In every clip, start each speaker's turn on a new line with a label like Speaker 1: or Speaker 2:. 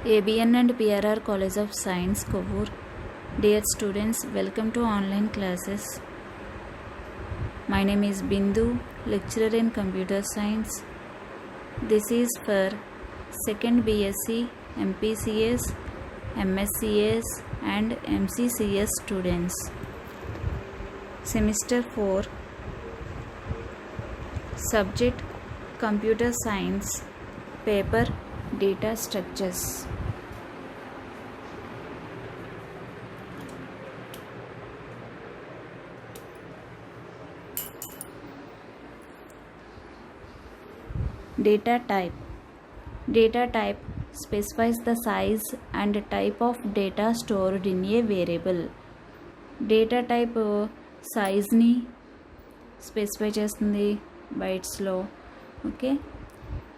Speaker 1: ABN and PRR College of Science, Kovur. Dear students, welcome to online classes. My name is Bindu, lecturer in Computer Science. This is for 2nd BSc, MPCS, MSCS and MCCS students. Semester 4, Subject Computer Science, Paper Data Structures. Data type. Data type specifies the size and type of data stored in a variable. Data type size ni specify చేస్తుంది bytes లో. Okay,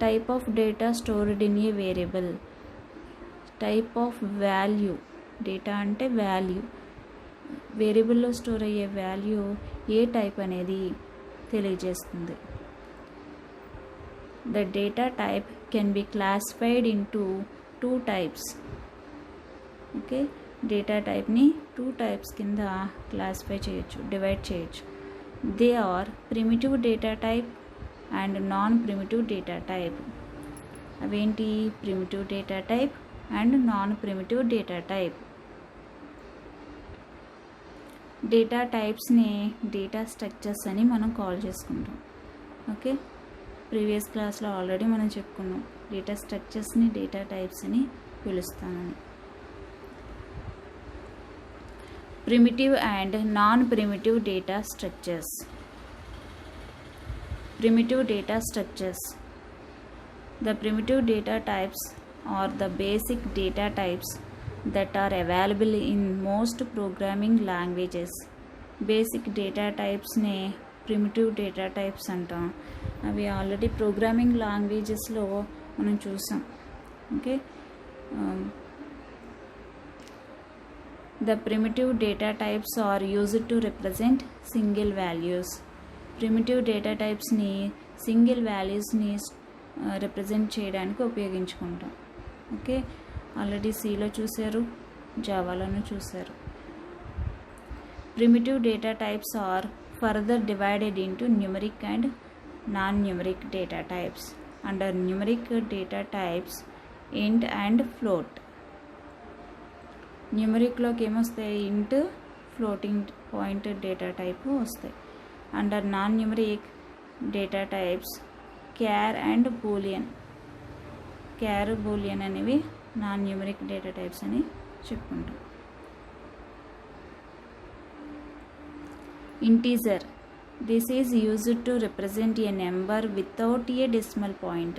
Speaker 1: type of data stored in a variable. type of value, data అంటే value, వేరియబుల్లో store అయ్యే value ఏ type అనేది తెలియజేస్తుంది. The data type can be classified into two types. Okay, data టైప్ని two types కింద classify చేయొచ్చు, divide చేయొచ్చు. They are primitive data type and non primitive data type. అవేంటి? Primitive data type and non primitive data type. Data టైప్స్ని data structures అని మనం call చేసుకుంటాం. Okay, previous క్లాస్లో ఆల్రెడీ మనం చెప్పుకున్నాం డేటా స్ట్రక్చర్స్ని డేటా టైప్స్ అని పిలుస్తామని. Primitive and non primitive data structures. Primitive data structures. The primitive data types are the basic data types that are available in most programming languages. Basic data టైప్స్ని primitive data types అంటాం. అవి already programming లాంగ్వేజెస్లో మనం చూసాం. Okay, the primitive data types are used to represent single values. Primitive data టైప్స్ని single వాల్యూస్ని represent చేయడానికి ఉపయోగించుకుంటాం. ఓకే, ఆల్రెడీ సిలో చూశారు, జావాలోనూ చూశారు. Primitive data types are further divided into numeric and non-numeric data types. Under numeric data types, int and float. న్యూమరిక్లోకి ఏమొస్తాయి? Int, floating point data type వస్తాయి. Under non numeric data types char and Boolean. Char, Boolean అనేవి non numeric data types అని చెప్పుకుంటాం. Integer. This is used to represent a number without a decimal point.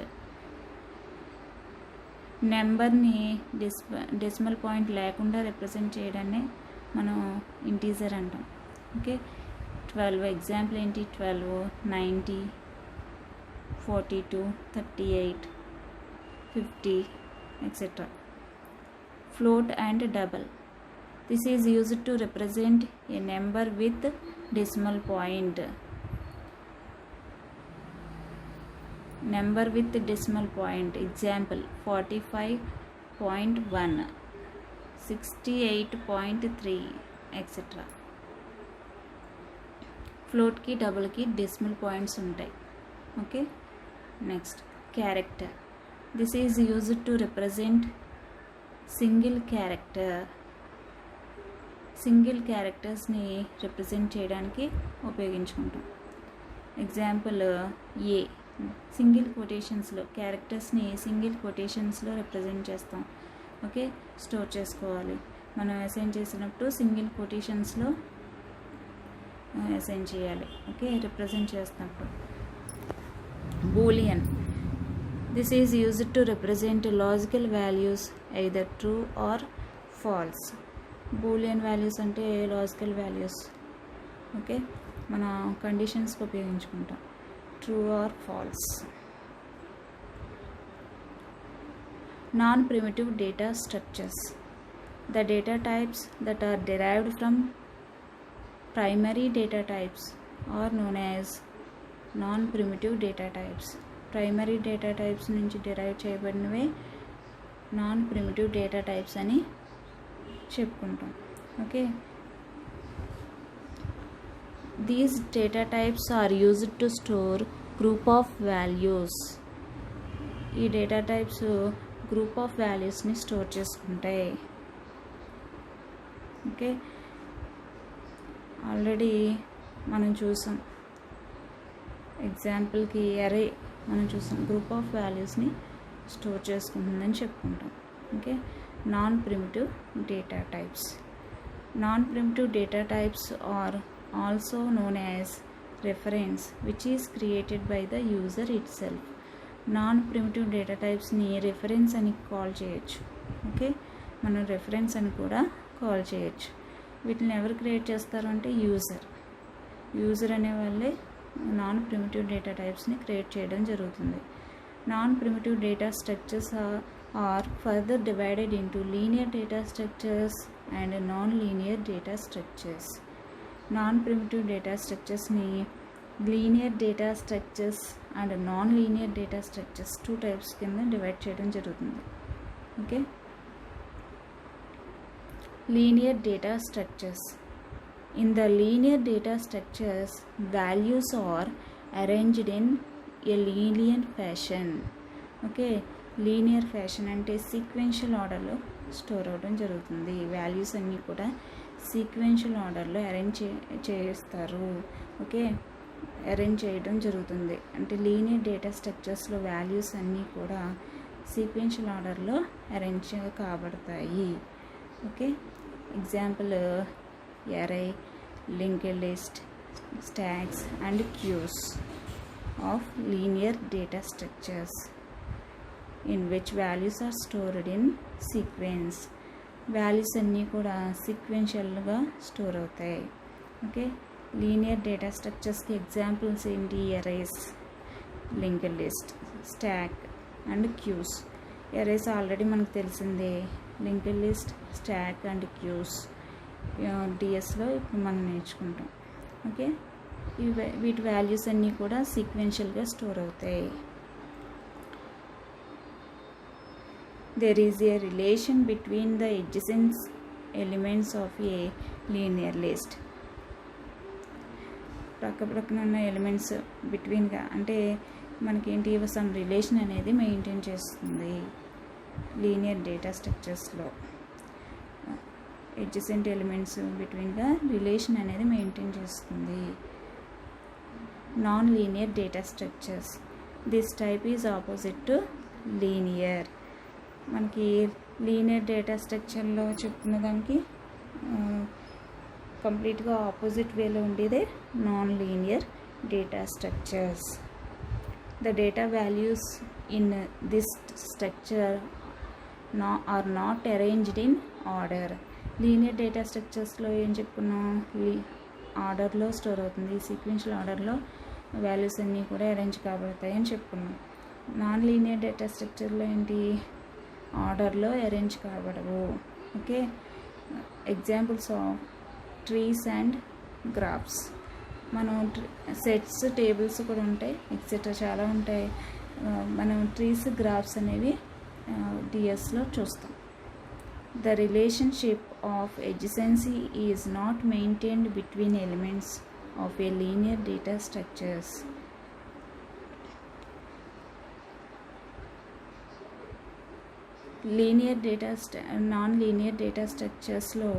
Speaker 1: నెంబర్ని decimal point లేకుండా represent చేయడాన్ని మనం integer అంటాం. Okay, 12 example ఏంటి? 12, 90, 42, 38, 50 etcetera. Float and double. This is used to represent a number with decimal point. Number with decimal point. Example 45.1, 68.3 etc. Float కి, double కి decimal points ఉంటాయి. Okay, next character. This is used to represent single character. Single క్యారెక్టర్స్ని represent చేయడానికి ఉపయోగించుకుంటాం. Example A. Single కొటేషన్స్లో క్యారెక్టర్స్ని single కొటేషన్స్లో represent చేస్తాం. ఓకే, స్టోర్ చేసుకోవాలి. మనం అసైన్ చేసినప్పుడు సింగిల్ కొటేషన్స్లో అసైన్ చేయాలి. ఓకే, రిప్రజెంట్ చేసినప్పుడు. Boolean. This is used to represent logical values either true or false. Boolean values అంటే లాజికల్ వాల్యూస్. ఓకే, మన కండిషన్స్కి ఉపయోగించుకుంటాం. True or false. Non primitive data structures. The data types that are derived from primary data types are known as non primitive data types. Primary data types నుంచి derive చేయబడినవే non primitive data types అని చెప్పుకుంటాం. Okay, these data types are used to store group of values. ఈ data types group of వాల్యూస్ని store చేసుకుంటాయి. Okay, already మనం చూసాం, ఎగ్జాంపుల్కి అరే మనం చూసాం, గ్రూప్ ఆఫ్ వాల్యూస్ని స్టోర్ చేసుకుంటుందని చెప్పుకుంటాం. Okay, non primitive data types. Non primitive data types are also known as reference which is created by the user itself. Non primitive data టైప్స్ని reference అని కాల్ చేయొచ్చు. Okay, మనం reference అని కూడా call చేయొచ్చు. వీటిని ఎవరు క్రియేట్ చేస్తారు అంటే యూజర్ అనే వాళ్ళే నాన్ ప్రిమిటివ్ డేటా టైప్స్ని క్రియేట్ చేయడం జరుగుతుంది. Non primitive data structures are further divided into linear data structures and non linear data structures. Non primitive data స్ట్రక్చర్స్ని linear data structures and non linear data structures 2 types కింద divide చేయడం జరుగుతుంది. Okay, linear data structures. In the linear data structures, values are arranged in a linear fashion. Okay, linear fashion అంటే sequential ఆర్డర్లో store అవ్వడం జరుగుతుంది. Values అన్నీ కూడా sequential ఆర్డర్లో అరేంజ్ చేస్తారు. ఓకే, అరేంజ్ చేయడం జరుగుతుంది. అంటే లీనియర్ డేటా స్ట్రక్చర్స్లో వాల్యూస్ అన్నీ కూడా సీక్వెన్షియల్ ఆర్డర్లో అరేంజ్ కాబడతాయి. Okay, example array, linked list, stacks and queues of linear data structures in which values are stored in sequence. Values అన్నీ కూడా సీక్వెన్షియల్గా స్టోర్ అవుతాయి. ఓకే, లీనియర్ డేటా స్ట్రక్చర్స్కి ఎగ్జాంపుల్స్ ఏంటి? Arrays, linked list, stack and queues. Arrays already మనకు తెలిసిందే. Linked list, stack and queues డిఎస్లో ఇప్పుడు మనం నేర్చుకుంటాం. ఓకే, వీటి వాల్యూస్ అన్నీ కూడా సీక్వెన్షియల్గా స్టోర్ అవుతాయి. there is a relation between the adjacent elements of a linear list. ప్రక్కన ఉన్న ఎలిమెంట్స్ బిట్వీన్గా అంటే మనకేంటి సమ్ రిలేషన్ అనేది మెయింటైన్ చేస్తుంది. లీనియర్ డేటా స్ట్రక్చర్స్లో adjacent ఎలిమెంట్స్ బిట్వీన్గా రిలేషన్ అనేది మెయింటైన్ చేస్తుంది. Non linear data structures. This type is opposite to linear. మనకి లీనియర్ డేటా స్ట్రక్చర్లో చెప్పుకున్న దానికి కంప్లీట్గా ఆపోజిట్ వేలో ఉండేదే non linear data structures. The data values in this structure are not arranged in order. Linear data స్ట్రక్చర్స్లో ఏం చెప్పుకున్నాం? ఆర్డర్లో స్టోర్ అవుతుంది. సీక్వెన్షియల్ ఆర్డర్లో వాల్యూస్ అన్నీ కూడా అరేంజ్ కాబడతాయి అని చెప్పుకున్నాం. నాన్ లీనియర్ డేటా స్ట్రక్చర్లో ఏంటి? ఆర్డర్లో అరేంజ్ కాబడవు. Okay, examples of trees and graphs. మనం సెట్స్, టేబుల్స్ కూడా ఉంటాయి, ఎక్సెట్రా చాలా ఉంటాయి. మనం ట్రీస్, గ్రాఫ్స్ అనేవి డిఎస్లో చూస్తాం. The relationship of adjacency is not maintained between elements of a linear data structures. Linear data non linear data స్ట్రక్చర్స్లో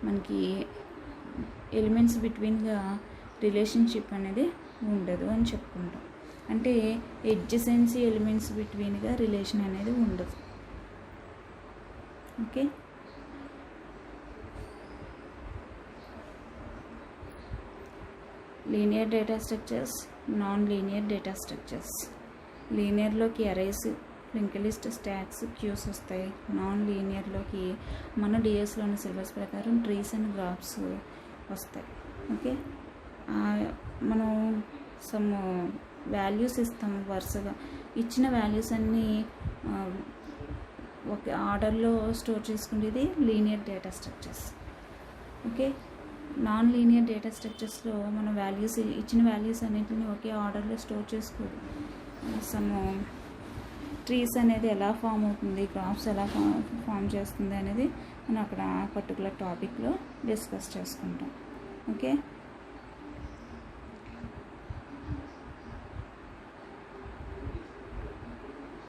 Speaker 1: మనకి ఎలిమెంట్స్ బిట్వీన్గా రిలేషన్షిప్ అనేది ఉండదు అని చెప్పుకుంటాం. అంటే ఎడ్జసెన్సీ ఎలిమెంట్స్ బిట్వీన్గా రిలేషన్ అనేది ఉండదు. Okay, linear data structures, non linear data structures. లీనియర్లోకి arrays, linked list, stacks, queues వస్తాయి. నాన్ లీనియర్లోకి మన డిఎస్లోని సిలబస్ ప్రకారం ట్రీస్ అండ్ గ్రాఫ్స్ వస్తాయి. ఓకే, మనం సమ్ వాల్యూస్ ఇస్తాం వరుసగా. ఇచ్చిన వాల్యూస్ అన్నీ ఒక ఆర్డర్లో స్టోర్ చేసుకునేది linear data structures. Okay, non linear data స్ట్రక్చర్స్లో మన వాల్యూస్, ఇచ్చిన వాల్యూస్ అన్నింటినీ ఒకే ఆర్డర్లో స్టోర్ చేసుకోదు. సమ్ ట్రీస్ అనేది ఎలా ఫామ్ అవుతుంది, క్రాప్స్ ఎలా ఫామ్ చేస్తుంది అనేది మనం అక్కడ పర్టికులర్ టాపిక్లో డిస్కస్ చేసుకుంటాం. ఓకే.